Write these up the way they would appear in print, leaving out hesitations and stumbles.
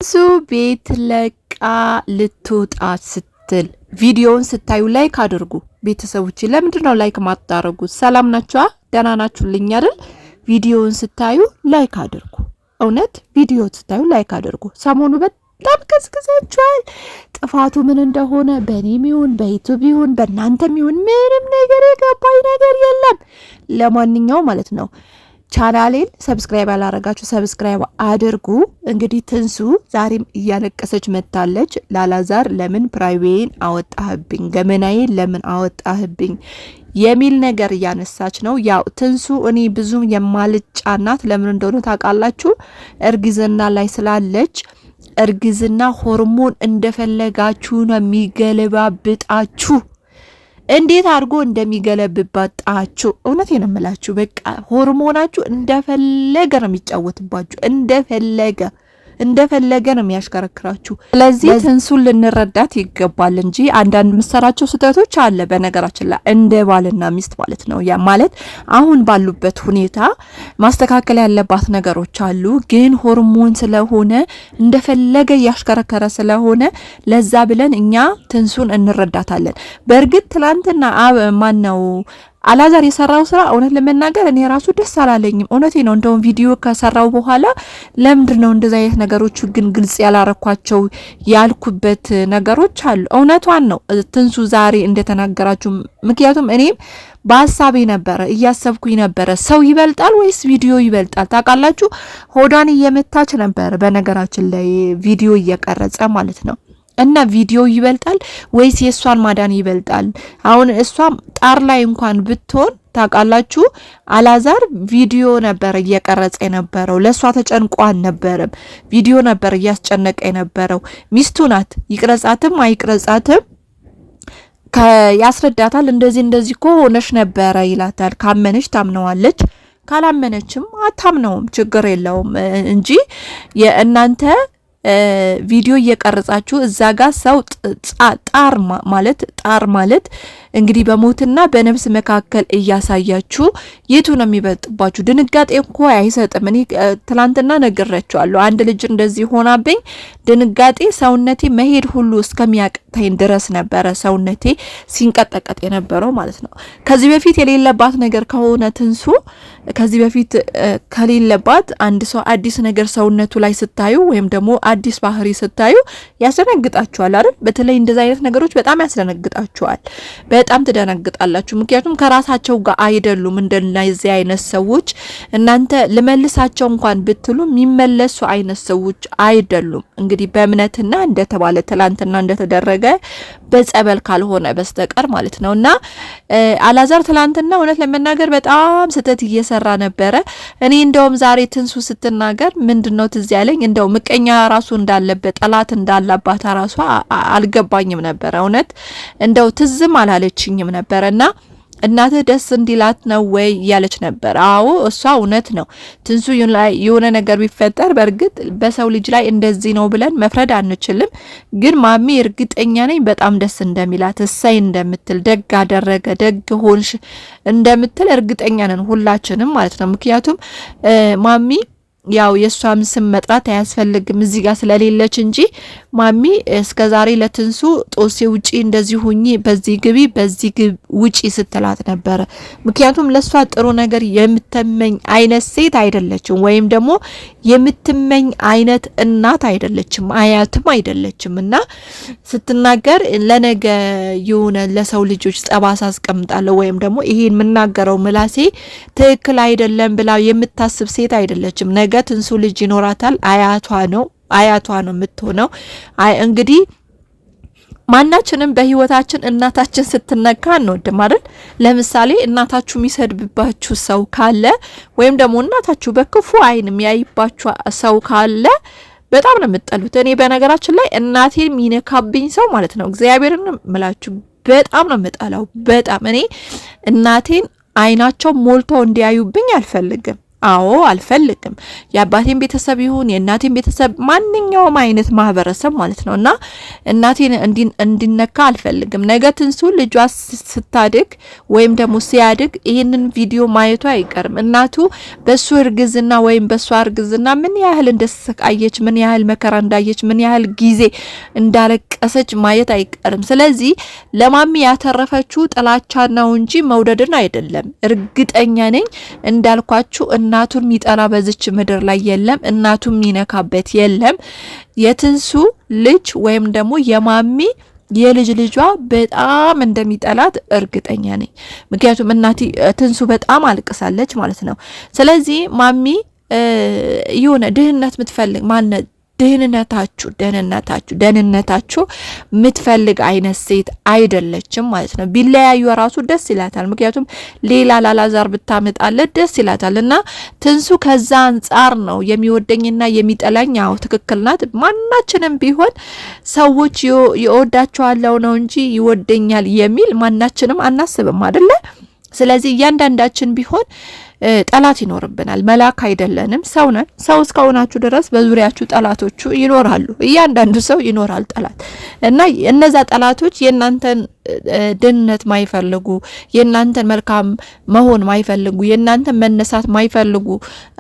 እሱ ቤት ለቃ ልትወጣ ስትል ቪዲዮውን ስታዩ ላይክ አድርጉ። ቤተሰቦች ለምንድን ነው ላይክ ማታረጉት? ሰላም ናችሁ? ደህና ናችሁልኝ አይደል? ቪዲዮውን ስታዩ ላይክ አድርጉ። እውነት ቪዲዮ ስታዩ ላይክ አድርጉ። ሰሞኑ በጣም ቀዝቅዛችኋል። ጥፋቱ ምን እንደሆነ በእኔም ይሁን በዩቲዩብ ይሁን በእናንተም ይሁን ምንም ነገር የገባኝ ነገር የለም። ለማንኛውም ማለት ነው ቻናሌን ሰብስክራይብ ያላረጋችሁ ሰብስክራይብ አድርጉ። እንግዲህ ትንሱ ዛሬም እያለቀሰች መታለች። ላላዛር ለምን ፕራይቬን አወጣህብኝ፣ ገመናዬን ለምን አወጣህብኝ የሚል ነገር እያነሳች ነው። ያው ትንሱ እኔ ብዙ የማልጫናት ለምን እንደሆነ ታውቃላችሁ? እርግዝና ላይ ስላለች እርግዝና ሆርሞን እንደፈለጋችሁ ነው የሚገለባብጣችሁ። እንዴት አድርጎ እንደሚገለብባጣችሁ እውነቴን ነው የምላችሁ። በቃ ሆርሞናችሁ እንደፈለገ ነው የሚጫወትባችሁ፣ እንደፈለገ ነው የሚያሽከረክራችሁ። ስለዚህ ትንሱን ልንረዳት ይገባል እንጂ አንዳንድ ምሰራቸው ስህተቶች አለ። በነገራችን ላይ እንደ ባልና ሚስት ማለት ነው። ያ ማለት አሁን ባሉበት ሁኔታ ማስተካከል ያለባት ነገሮች አሉ። ግን ሆርሞን ስለሆነ እንደፈለገ ያሽከረከረ ስለሆነ ለዛ ብለን እኛ ትንሱን እንረዳታለን። በእርግጥ ትላንትና ማን ነው አላዛር የሰራው ስራ እውነት ለመናገር እኔ ራሱ ደስ አላለኝም። እውነቴ ነው። እንደውም ቪዲዮ ከሰራው በኋላ ለምንድን ነው እንደዛ አይነት ነገሮች ግን ግልጽ ያላረኳቸው ያልኩበት ነገሮች አሉ። እውነቷን ነው ትንሱ ዛሬ እንደተናገራችሁ። ምክንያቱም እኔም በሀሳቤ ነበረ እያሰብኩኝ ነበረ፣ ሰው ይበልጣል ወይስ ቪዲዮ ይበልጣል? ታውቃላችሁ ሆዷን እየመታች ነበር፣ በነገራችን ላይ ቪዲዮ እየቀረጸ ማለት ነው። እና ቪዲዮ ይበልጣል ወይስ የሷን ማዳን ይበልጣል? አሁን እሷም ጣር ላይ እንኳን ብትሆን ታውቃላችሁ አላዛር ቪዲዮ ነበር እየቀረጸ የነበረው። ለሷ ተጨንቆ አልነበረም፣ ቪዲዮ ነበር እያስጨነቀ የነበረው። ሚስቱ ናት፣ ይቅረጻትም አይቅረጻትም ያስረዳታል። እንደዚህ እኮ ሆነሽ ነበረ ይላታል። ካመነች ታምነዋለች፣ ካላመነችም አታምነውም። ችግር የለውም እንጂ የእናንተ ቪዲዮ እየቀረጻችሁ እዛ ጋር ሰው ጣር ማለት እንግዲህ በሞትና በነፍስ መካከል እያሳያችሁ የቱ ነው የሚበልጥባችሁ? ድንጋጤ እኮ አይሰጥም። እኔ ትላንትና ነግሬያችኋለሁ። አንድ ልጅ እንደዚህ ሆናብኝ ድንጋጤ ሰውነቴ መሄድ ሁሉ እስከሚያቅተኝ ድረስ ነበረ ሰውነቴ ሲንቀጠቀጥ የነበረው ማለት ነው። ከዚህ በፊት የሌለባት ነገር ከሆነ ትንሱ ከዚህ በፊት ከሌለባት አንድ ሰው አዲስ ነገር ሰውነቱ ላይ ስታዩ ወይም ደግሞ አዲስ ባህሪ ስታዩ ያስደነግጣችኋል አይደል? በተለይ እንደዚህ አይነት ነገሮች በጣም ያስደነግጣችኋል። በጣም ትደነግጣላችሁ። ምክንያቱም ከራሳቸው ጋር አይደሉም። እንደነዚህ አይነት ሰዎች እናንተ ልመልሳቸው እንኳን ብትሉ የሚመለሱ አይነት ሰዎች አይደሉም። እንግዲህ በእምነትና እንደተባለ ትላንትና እንደተደረገ በጸበል ካልሆነ በስተቀር ማለት ነውና አላዛር ትላንትና እውነት ለመናገር በጣም ስህተት እየሰራ ነበረ። እኔ እንደውም ዛሬ ትንሱ ስትናገር ምንድነው ትዝ ያለኝ እንደው ምቀኛ ራሱ እንዳለበት ጠላት እንዳላባት ራሷ አልገባኝም ነበር። እውነት እንደው ትዝም አላለችኝም ነበርና እናትህ ደስ እንዲላት ነው ወይ ያለች ነበር። አዎ እሷ እውነት ነው። ትንሱ የሆነ ነገር ቢፈጠር በእርግጥ በሰው ልጅ ላይ እንደዚህ ነው ብለን መፍረድ አንችልም። ግን ማሚ እርግጠኛ ነኝ በጣም ደስ እንደሚላት፣ እሰይ እንደምትል፣ ደግ አደረገ፣ ደግ ሆንሽ እንደምትል እርግጠኛ ነን ሁላችንም ማለት ነው። ምክንያቱም ማሚ ያው የሷም ስም መጥራት አያስፈልግም እዚህ ጋር ስለሌለች እንጂ ማሚ እስከዛሬ ለትንሱ ጦሴ ውጪ እንደዚህ ሁኚ፣ በዚህ ግቢ፣ በዚህ ውጪ ስትላት ነበር። ምክንያቱም ለሷ ጥሩ ነገር የምትመኝ አይነት ሴት አይደለችም፣ ወይም ደግሞ የምትመኝ አይነት እናት አይደለችም፣ አያትም አይደለችም። እና ስትናገር ለነገ የሆነ ለሰው ልጆች ጠባሳ አስቀምጣለሁ ወይም ደግሞ ይሄን የምናገረው ምላሴ ትክክል አይደለም ብላ የምታስብ ሴት አይደለችም። ነገ ትንሱ ልጅ ይኖራታል፣ አያቷ ነው የምትሆነው። እንግዲህ ማናችንም በህይወታችን እናታችን ስትነካ እንወድም አይደል? ለምሳሌ እናታችሁ የሚሰድብባችሁ ሰው ካለ ወይም ደግሞ እናታችሁ በክፉ አይን የሚያይባችሁ ሰው ካለ በጣም ነው የምትጠሉት። እኔ በነገራችን ላይ እናቴን የሚነካብኝ ሰው ማለት ነው እግዚአብሔርን ምላችሁ በጣም ነው የምጠላው። በጣም እኔ እናቴን አይናቸው ሞልተው እንዲያዩብኝ አልፈልግም። አዎ አልፈልግም። የአባቴን ቤተሰብ ይሁን የእናቴን ቤተሰብ ማንኛውም አይነት ማህበረሰብ ማለት ነውና እናቴን እንዲነካ አልፈልግም። ነገ ትንሱ ልጇ ስታድግ ወይም ደግሞ ሲያድግ ይህንን ቪዲዮ ማየቱ አይቀርም። እናቱ በሱ እርግዝና ወይም በሷ እርግዝና ምን ያህል እንደተሰቃየች፣ ምን ያህል መከራ እንዳየች፣ ምን ያህል ጊዜ እንዳለቀሰች ማየት አይቀርም። ስለዚህ ለማሚ ያተረፈችው ጥላቻ ነው እንጂ መውደድን አይደለም። እርግጠኛ ነኝ እንዳልኳችሁ እናቱን የሚጠላ በዚች ምድር ላይ የለም። እናቱን የሚነካበት የለም። የትንሱ ልጅ ወይም ደግሞ የማሚ የልጅ ልጇ በጣም እንደሚጠላት እርግጠኛ ነኝ። ምክንያቱም እናቲ ትንሱ በጣም አልቅሳለች ማለት ነው። ስለዚህ ማሚ የሆነ ድህነት የምትፈልግ ማነ ደህንነታችሁ የምትፈልግ አይነት ሴት አይደለችም ማለት ነው። ቢለያዩ ራሱ ደስ ይላታል። ምክንያቱም ሌላ ላላዛር ብታመጣለት ደስ ይላታል። እና ትንሱ ከዛ አንጻር ነው የሚወደኝና የሚጠላኝ። አዎ ትክክል ናት። ማናችንም ቢሆን ሰዎች ይወዳቸዋለው ነው እንጂ ይወደኛል የሚል ማናችንም አናስብም አይደለ? ስለዚህ እያንዳንዳችን ቢሆን ጠላት ይኖርብናል። መላክ አይደለንም፣ ሰው ነን። ሰው እስከሆናችሁ ድረስ በዙሪያችሁ ጠላቶቹ ይኖራሉ። እያንዳንዱ ሰው ይኖራል ጠላት እና እነዛ ጠላቶች የእናንተን ደህንነት ማይፈልጉ፣ የእናንተን መልካም መሆን ማይፈልጉ፣ የእናንተን መነሳት ማይፈልጉ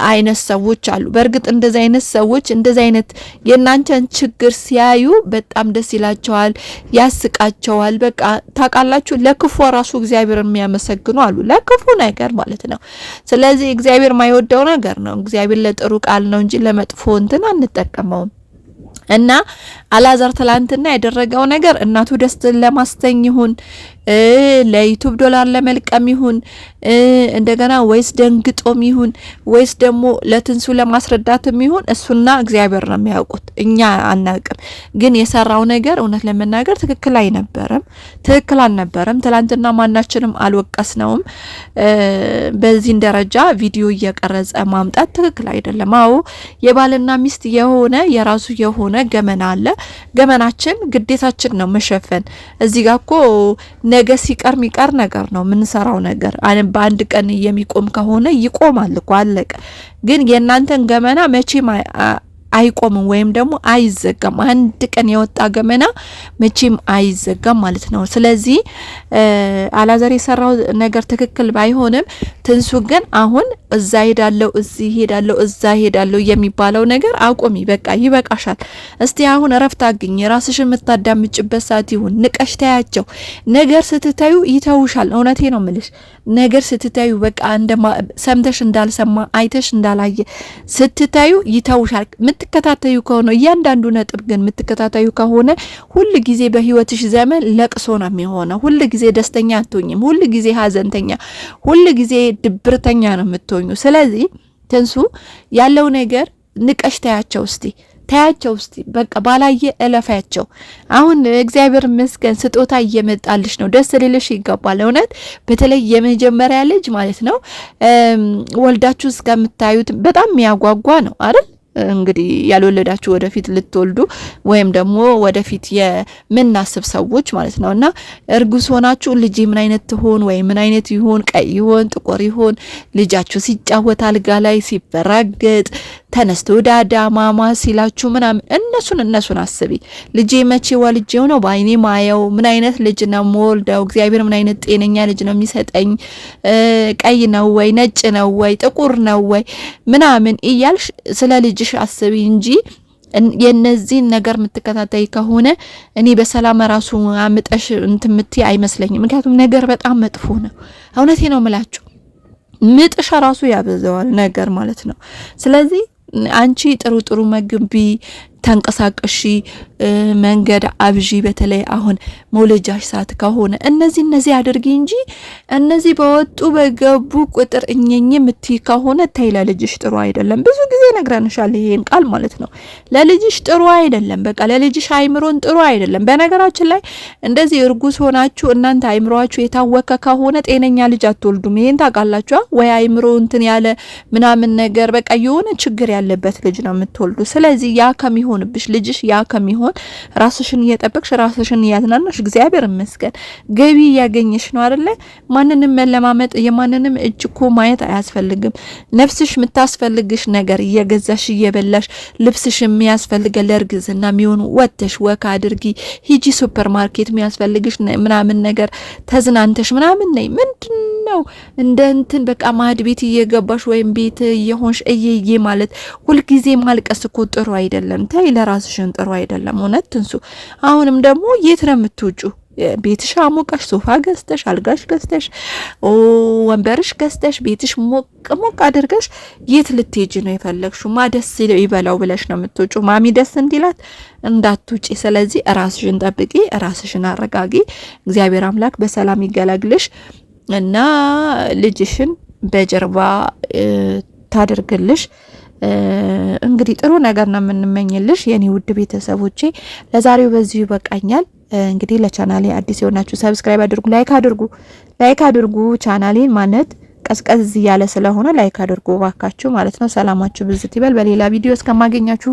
አይነት ሰዎች አሉ። በእርግጥ እንደዚህ አይነት ሰዎች እንደዚህ አይነት የእናንተን ችግር ሲያዩ በጣም ደስ ይላቸዋል፣ ያስቃቸዋል። በቃ ታውቃላችሁ፣ ለክፉ ራሱ እግዚአብሔር የሚያመሰግኑ አሉ፣ ለክፉ ነገር ማለት ነው። ስለዚህ እግዚአብሔር ማይወደው ነገር ነው። እግዚአብሔር ለጥሩ ቃል ነው እንጂ ለመጥፎ እንትን አንጠቀመውም። እና አላዛር ትላንትና ያደረገው ነገር እናቱ ደስ ለማስተኝ ይሁን ለዩቲዩብ ዶላር ለመልቀም ይሁን እንደገና ወይስ ደንግጦም ይሁን ወይስ ደግሞ ለትንሱ ለማስረዳትም ይሁን እሱና እግዚአብሔር ነው የሚያውቁት፣ እኛ አናውቅም። ግን የሰራው ነገር እውነት ለመናገር ትክክል አልነበረም። ትላንትና ማናችንም አልወቀስነውም። በዚህ ደረጃ ቪዲዮ እየቀረጸ ማምጣት ትክክል አይደለም። አዎ የባልና ሚስት የሆነ የራሱ የሆነ ገመና አለ። ገመናችን ግዴታችን ነው መሸፈን። እዚህ ጋር እኮ ነገ ሲቀር የሚቀር ነገር ነው የምንሰራው ነገር። በአንድ ቀን የሚቆም ከሆነ ይቆማል እኮ አለቀ። ግን የእናንተን ገመና መቼም አይቆምም ወይም ደግሞ አይዘጋም። አንድ ቀን የወጣ ገመና መቼም አይዘጋም ማለት ነው። ስለዚህ አላዛር የሰራው ነገር ትክክል ባይሆንም ትንሱ ግን አሁን እዛ ሄዳለሁ እዚህ ሄዳለሁ እዛ ሄዳለሁ የሚባለው ነገር አቆሚ፣ በቃ ይበቃሻል። እስቲ አሁን እረፍት አግኝ፣ ራስሽን የምታዳምጭበት ሰዓት ይሁን። ንቀሽ ታያቸው። ነገር ስትታዩ ይተውሻል። እውነቴ ነው የምልሽ። ነገር ስትታዩ በቃ ሰምተሽ እንዳልሰማ አይተሽ እንዳላየ ስትታዩ ይተውሻል። የምትከታተዩ ከሆነ እያንዳንዱ ነጥብ ግን የምትከታተዩ ከሆነ ሁል ጊዜ በህይወትሽ ዘመን ለቅሶ ነው የሚሆነው። ሁል ጊዜ ደስተኛ አትሆኝም። ሁል ጊዜ ሀዘንተኛ፣ ሁል ጊዜ ድብርተኛ ነው የምትሆኙ። ስለዚህ ትንሱ ያለው ነገር ንቀሽ ታያቸው እስቲ በቃ ባላየ እለፋያቸው። አሁን እግዚአብሔር ይመስገን ስጦታ እየመጣልሽ ነው፣ ደስ ሊልሽ ይገባል። እውነት በተለይ የመጀመሪያ ልጅ ማለት ነው ወልዳችሁ እስከምታዩት በጣም የሚያጓጓ ነው አይደል? እንግዲህ ያልወለዳችሁ ወደፊት ልትወልዱ ወይም ደግሞ ወደፊት የምናስብ ሰዎች ማለት ነውና እርጉዝ ሆናችሁ ልጅ ምን አይነት ትሆን ወይ ምን አይነት ይሆን፣ ቀይ ይሆን ጥቁር ይሆን፣ ልጃችሁ ሲጫወት አልጋ ላይ ሲበራገጥ ተነስቶ ዳዳ ማማ ሲላችሁ ምናምን እነሱን አስቢ። ልጄ መቼ ወልጄው ነው በአይኔ ማየው፣ ምን አይነት ልጅ ነው የምወልደው፣ እግዚአብሔር ምን አይነት ጤነኛ ልጅ ነው የሚሰጠኝ፣ ቀይ ነው ወይ ነጭ ነው ወይ ጥቁር ነው ወይ ምናምን እያልሽ ስለ ልጅሽ አስቢ እንጂ የነዚህን ነገር የምትከታተይ ከሆነ እኔ በሰላም ራሱ አምጠሽ እንትምትይ አይመስለኝም። ምክንያቱም ነገር በጣም መጥፎ ነው። እውነቴ ነው የምላችሁ። ምጥሽ ራሱ ያበዛዋል ነገር ማለት ነው። ስለዚህ አንቺ ጥሩ መግቢ፣ ተንቀሳቀሺ፣ መንገድ አብዢ። በተለይ አሁን መውለጃሽ ሰዓት ከሆነ እነዚህ አድርጊ እንጂ እነዚህ በወጡ በገቡ ቁጥር እኘኝ የምትይ ከሆነ ታይ ለልጅሽ ጥሩ አይደለም። ብዙ ጊዜ ነግረንሻል ይሄን ቃል ማለት ነው። ለልጅሽ ጥሩ አይደለም። በቃ ለልጅሽ አይምሮን ጥሩ አይደለም። በነገራችን ላይ እንደዚህ እርጉዝ ሆናችሁ እናንተ አይምሮአችሁ የታወከ ከሆነ ጤነኛ ልጅ አትወልዱም። ይሄን ታውቃላችሁ ወይ? አይምሮ እንትን ያለ ምናምን ነገር በቃ የሆነ ችግር ያለበት ልጅ ነው የምትወልዱ። ስለዚህ ያ ከሚሆን ይሆንብሽ ልጅሽ ያ ከሚሆን ራስሽን እየጠበቅሽ ራስሽን እያዝናናሽ እግዚአብሔር ይመስገን ገቢ እያገኘሽ ነው አይደለ? ማንንም መለማመጥ የማንንም እጅ እኮ ማየት አያስፈልግም። ነፍስሽ የምታስፈልግሽ ነገር እየገዛሽ እየበላሽ ልብስሽ የሚያስፈልገ ለእርግዝና የሚሆኑ ወተሽ ወካ አድርጊ ሂጂ ሱፐር ማርኬት የሚያስፈልግሽ ምናምን ነገር ተዝናንተሽ ምናምን ነይ። ምንድነው እንደ እንትን በቃ ማድ ቤት እየገባሽ ወይም ቤት እየሆንሽ እየዬ ማለት ሁልጊዜ ማልቀስ እኮ ጥሩ አይደለም። ተይ ለራስሽን ጥሩ አይደለም። እውነት ትንሱ አሁንም ደግሞ የት ነው የምትውጩ? ቤትሽ አሞቃሽ ሶፋ ገዝተሽ አልጋሽ ገዝተሽ ወንበርሽ ገዝተሽ ቤትሽ ሞቅ አድርገሽ የት ልትሄጂ ነው የፈለግሽው? ማ ደስ ይበላው ብለሽ ነው የምትውጩ? ማሚ ደስ እንዲላት እንዳትውጪ። ስለዚህ ራስሽን ጠብቂ፣ ራስሽን አረጋጊ። እግዚአብሔር አምላክ በሰላም ይገላግልሽ እና ልጅሽን በጀርባ ታደርግልሽ። እንግዲህ ጥሩ ነገር ነው የምንመኝልሽ የኔ ውድ ቤተሰቦቼ። ለዛሬው በዚሁ ይበቃኛል። እንግዲህ ለቻናሌ አዲስ የሆናችሁ ሰብስክራይብ አድርጉ፣ ላይክ አድርጉ። ቻናሌን ማለት ቀዝቀዝ እያለ ስለሆነ ላይክ አድርጉ ባካችሁ ማለት ነው። ሰላማችሁ ብዝት ይበል። በሌላ ቪዲዮ እስከማገኛችሁ